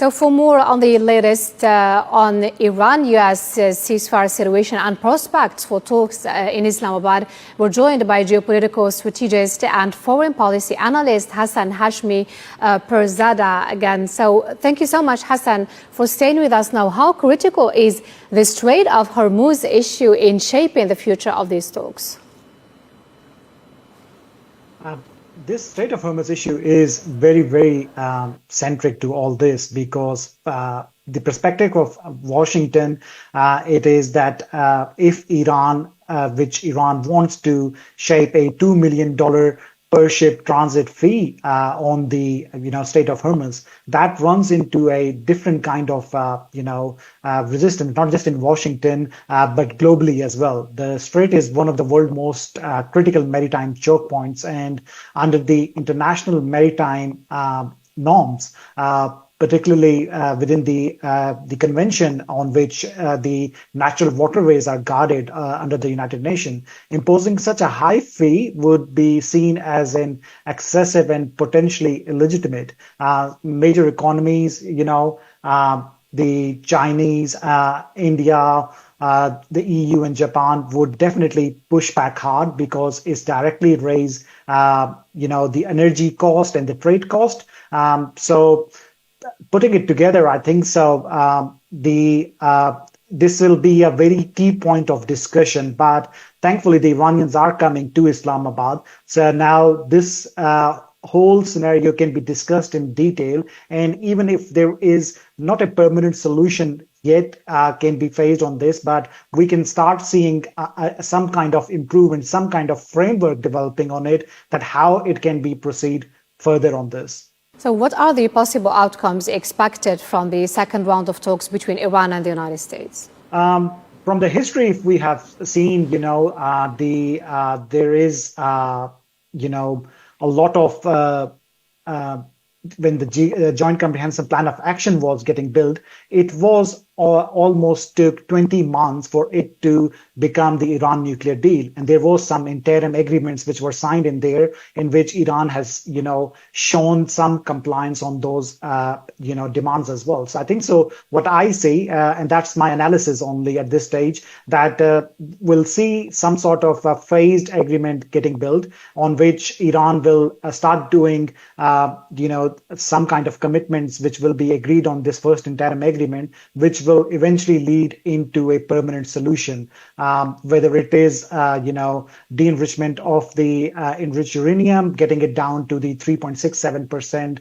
So for more on the latest on Iran-US ceasefire situation and prospects for talks in Islamabad, we're joined by geopolitical strategist and foreign policy analyst Hassan Hashmi Perzada again. So thank you so much, Hassan, for staying with us now. How critical is the Strait of Hormuz issue in shaping the future of these talks? This Strait of Hormuz issue is very, very centric to all this because the perspective of Washington, it is that if Iran, which Iran wants to shape a $2 million per ship transit fee on the Strait of Hormuz, that runs into a different kind of resistance, not just in Washington but globally as well. The Strait is one of the world's most critical maritime choke points, and under the international maritime norms, particularly within the convention on which the natural waterways are guarded under the United Nations, imposing such a high fee would be seen as an excessive and potentially illegitimate. Major economies, the Chinese, India, the EU and Japan would definitely push back hard because it's directly raise, the energy cost and the trade cost. So putting it together, I think so. This will be a very key point of discussion, but thankfully the Iranians are coming to Islamabad. So now this whole scenario can be discussed in detail, and even if there is not a permanent solution yet can be faced on this, but we can start seeing some kind of improvement, some kind of framework developing on it, that how it can be proceed further on this. So what are the possible outcomes expected from the second round of talks between Iran and the United States? From the history, if we have seen, there is, a lot of when the Joint Comprehensive Plan of Action was getting built, it was almost took 20 months for it to become the Iran nuclear deal. And there was some interim agreements which were signed in there, in which Iran has, shown some compliance on those, demands as well. So I think so what I see, and that's my analysis only at this stage, that we'll see some sort of a phased agreement getting built on which Iran will start doing, some kind of commitments which will be agreed on this first interim agreement, which will eventually lead into a permanent solution, whether it is, de-enrichment of the enriched uranium, getting it down to the 3.67%,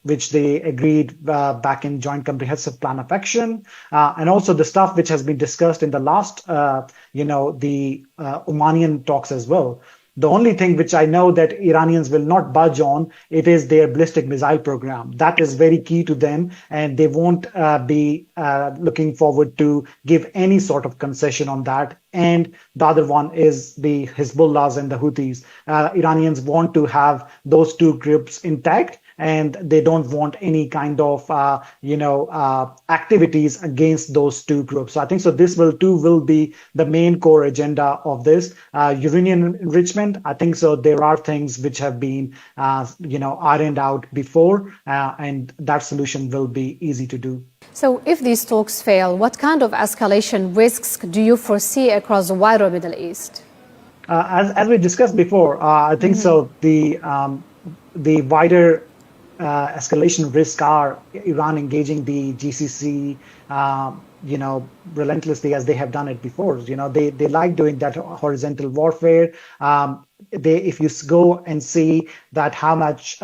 which they agreed back in Joint Comprehensive Plan of Action, and also the stuff which has been discussed in the last, the Omanian talks as well. The only thing which I know that Iranians will not budge on, it is their ballistic missile program. That is very key to them, and they won't be looking forward to give any sort of concession on that. And the other one is the Hezbollahs and the Houthis. Iranians want to have those two groups intact, and they don't want any kind of, activities against those two groups. So I think so this will be the main core agenda of this. Uranium enrichment, I think so there are things which have been, ironed out before, and that solution will be easy to do. So if these talks fail, what kind of escalation risks do you foresee across the wider Middle East? As we discussed before, I think so the wider escalation risk are Iran engaging the GCC, relentlessly as they have done it before. They like doing that horizontal warfare. If you go and see that how much,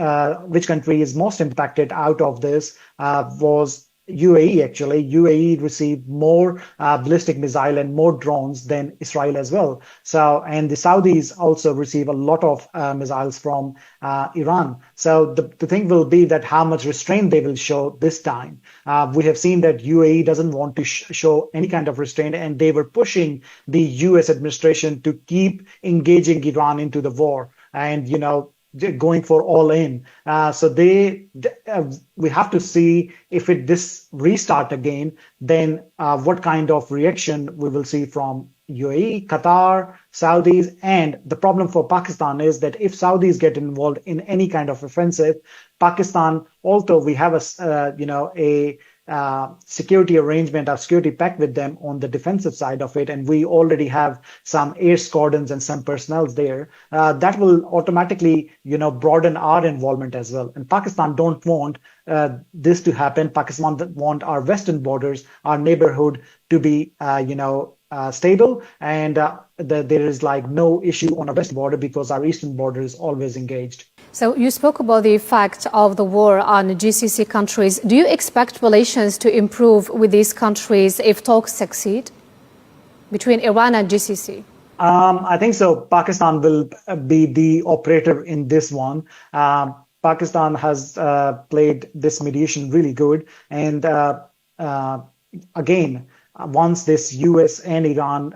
which country is most impacted out of this was UAE. Actually, UAE received more ballistic missile and more drones than Israel as well. So, and the Saudis also receive a lot of missiles from Iran. So the thing will be that how much restraint they will show this time. We have seen that UAE doesn't want to show any kind of restraint, and they were pushing the U.S. administration to keep engaging Iran into the war. And, going for all in. We have to see if this restart again, then what kind of reaction we will see from UAE, Qatar, Saudis. And the problem for Pakistan is that if Saudis get involved in any kind of offensive, Pakistan, although we have a security arrangement or security pact with them on the defensive side of it, and we already have some air squadrons and some personnel there, that will automatically, broaden our involvement as well. And Pakistan don't want this to happen. Pakistan want our western borders, our neighborhood to be, stable, and there is like no issue on our western border because our eastern border is always engaged. So you spoke about the effect of the war on GCC countries. Do you expect relations to improve with these countries if talks succeed between Iran and GCC? I think so. Pakistan will be the operator in this one. Pakistan has played this mediation really good. And again, once this U.S. and Iran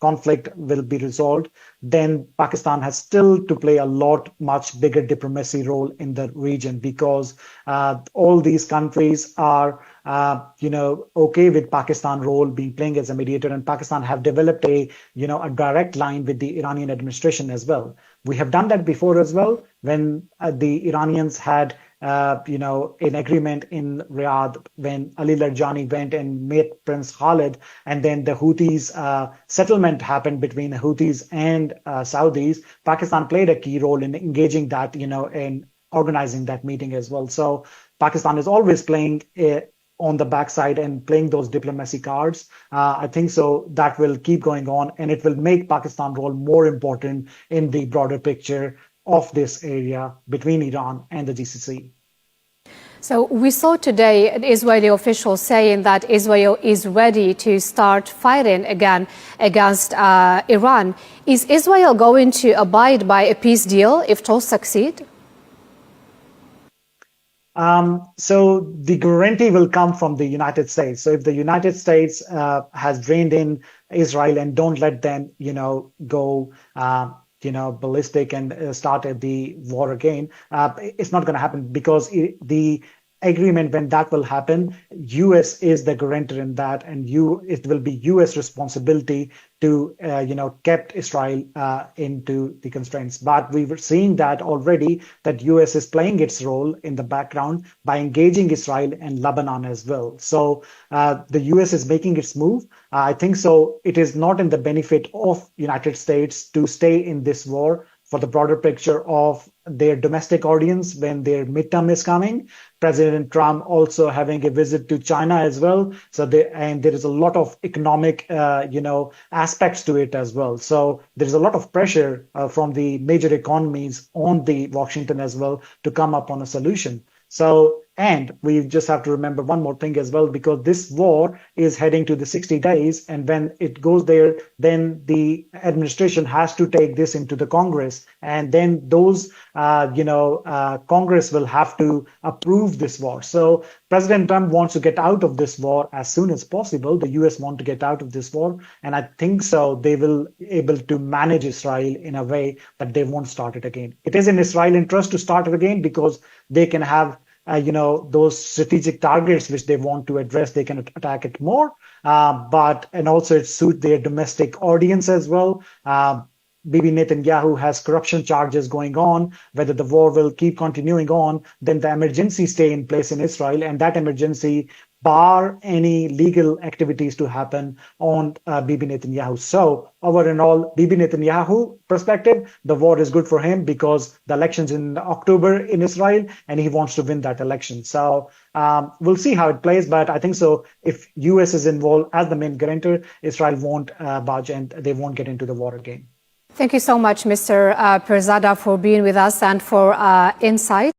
conflict will be resolved, then Pakistan has still to play a much bigger diplomacy role in the region because all these countries are, okay with Pakistan role being playing as a mediator, and Pakistan have developed a direct line with the Iranian administration as well. We have done that before as well when the Iranians had an agreement in Riyadh when Ali Larjani went and met Prince Khalid, and then the Houthis settlement happened between the Houthis and Saudis. Pakistan played a key role in engaging that, in organizing that meeting as well. So Pakistan is always playing on the backside and playing those diplomacy cards. I think so that will keep going on, and it will make Pakistan role more important in the broader picture of this area between Iran and the GCC. So we saw today Israeli officials saying that Israel is ready to start fighting again against Iran. Is Israel going to abide by a peace deal if talks succeed? So the guarantee will come from the United States. So if the United States has drained in Israel and don't let them, go ballistic and started the war again, it's not going to happen because the agreement, when that will happen, U.S. is the guarantor in that, and it will be U.S. responsibility to, kept Israel into the constraints. But we were seeing that already, that U.S. is playing its role in the background by engaging Israel and Lebanon as well. So the U.S. is making its move. I think so. It is not in the benefit of United States to stay in this war for the broader picture of their domestic audience when their midterm is coming. President Trump also having a visit to China as well. So there is a lot of economic, aspects to it as well. So there's a lot of pressure from the major economies on the Washington as well to come up on a solution. So, and we just have to remember one more thing as well, because this war is heading to the 60 days. And when it goes there, then the administration has to take this into the Congress. And then those, Congress will have to approve this war. So President Trump wants to get out of this war as soon as possible. The US want to get out of this war. And I think so they will able to manage Israel in a way that they won't start it again. It is in Israel's interest to start it again because they can have those strategic targets which they want to address, they can attack it more. And also it suits their domestic audience as well. Bibi Netanyahu has corruption charges going on. Whether the war will keep continuing on, then the emergency stay in place in Israel, and that emergency bar any legal activities to happen on Bibi Netanyahu. So overall, Bibi Netanyahu perspective, the war is good for him because the election's in October in Israel and he wants to win that election. So we'll see how it plays. But I think so if US is involved as the main guarantor, Israel won't budge and they won't get into the war again. Thank you so much, Mr. Pirzada, for being with us and for insight.